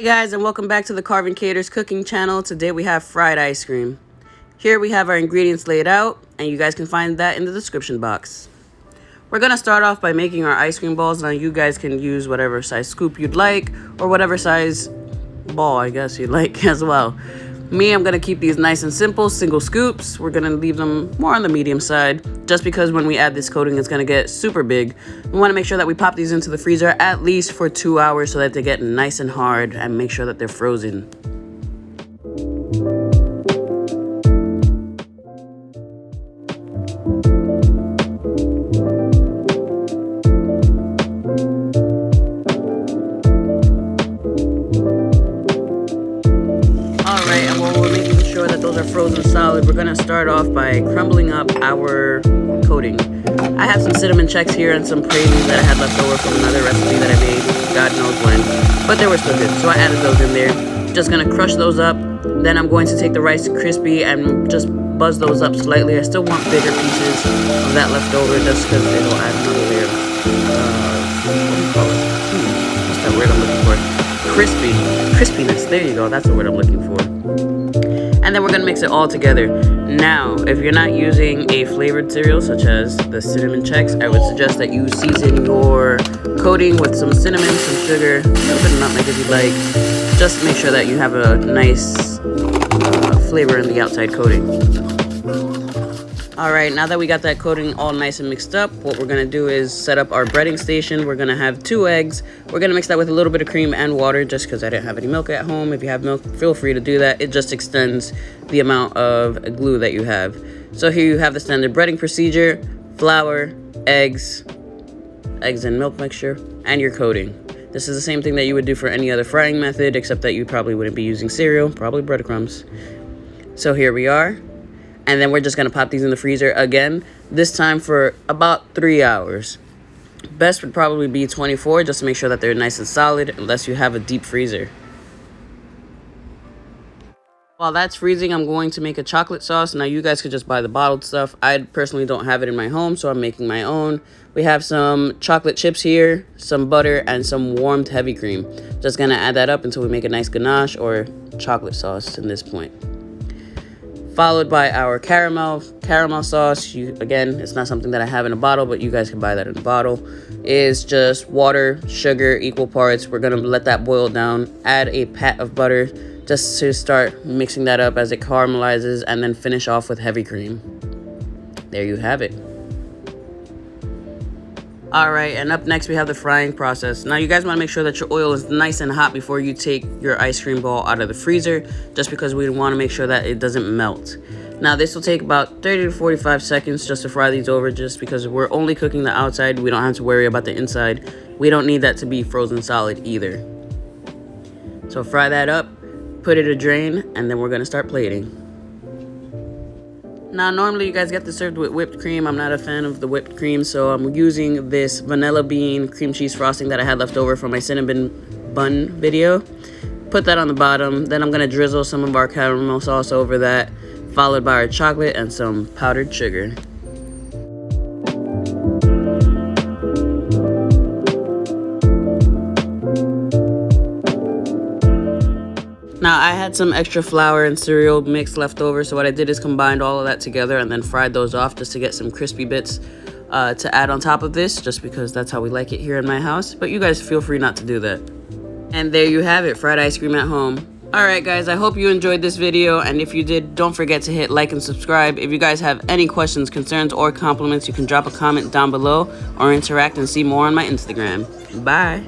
Hey guys, and welcome back to the Karvin Katers cooking channel. Today we have fried ice cream. Here we have our ingredients laid out, and you guys can find that in the description box. We're going to start off by making our ice cream balls. Now you guys can use whatever size scoop you'd like, or whatever size ball I guess you'd like as well. Me, I'm going to keep these nice and simple, single scoops. We're going to leave them more on the medium side, just because when we add this coating, it's going to get super big. We want to make sure that we pop these into the freezer at least for 2 hours so that they get nice and hard, and make sure that they're frozen. Alright, and while we're making sure that those are frozen solid, we're going to start off by crumbling up our coating. I have some cinnamon Chex here and some Crispies that I had left over from another recipe that I made, God knows when, but they were still good, so I added those in there. Just going to crush those up. Then I'm going to take the Rice Crispy and just buzz those up slightly. I still want bigger pieces of that left over just because it'll add another layer of, what do you call it? What's that word I'm looking for? Crispiness. There you go. That's the word I'm looking for. And then we're going to mix it all together. Now, if you're not using a flavored cereal such as the cinnamon Chex, I would suggest that you season your coating with some cinnamon, some sugar, a little bit of nutmeg if you'd like. Just make sure that you have a nice flavor in the outside coating. Alright, now that we got that coating all nice and mixed up, what we're going to do is set up our breading station. We're going to have 2 eggs. We're going to mix that with a little bit of cream and water just because I didn't have any milk at home. If you have milk, feel free to do that. It just extends the amount of glue that you have. So here you have the standard breading procedure: flour, eggs and milk mixture, and your coating. This is the same thing that you would do for any other frying method, except that you probably wouldn't be using cereal, probably breadcrumbs. So here we are. And then we're just going to pop these in the freezer again, this time for about 3 hours. Best would probably be 24, just to make sure that they're nice and solid, unless you have a deep freezer. While that's freezing, I'm going to make a chocolate sauce. Now, you guys could just buy the bottled stuff. I personally don't have it in my home, so I'm making my own. We have some chocolate chips here, some butter, and some warmed heavy cream. Just going to add that up until we make a nice ganache or chocolate sauce in this point. Followed by our caramel sauce. Again, it's not something that I have in a bottle, but you guys can buy that in a bottle. Is just water, sugar, equal parts. We're going to let that boil down. Add a pat of butter just to start mixing that up as it caramelizes, and then finish off with heavy cream. There you have it. Alright, and up next we have the frying process. Now you guys want to make sure that your oil is nice and hot before you take your ice cream ball out of the freezer, just because we want to make sure that it doesn't melt. Now this will take about 30 to 45 seconds just to fry these over, just because we're only cooking the outside. We don't have to worry about the inside. We don't need that to be frozen solid either. So fry that up, put it in a drain, and then we're going to start plating. Now, normally you guys get this served with whipped cream. I'm not a fan of the whipped cream, so I'm using this vanilla bean cream cheese frosting that I had left over from my cinnamon bun video. Put that on the bottom. Then I'm going to drizzle some of our caramel sauce over that, followed by our chocolate and some powdered sugar. Now, I had some extra flour and cereal mix left over, so what I did is combined all of that together and then fried those off just to get some crispy bits to add on top of this, just because that's how we like it here in my house. But you guys feel free not to do that. And there you have it, fried ice cream at home. Alright guys, I hope you enjoyed this video, and if you did, don't forget to hit like and subscribe. If you guys have any questions, concerns, or compliments, you can drop a comment down below or interact and see more on my Instagram. Bye!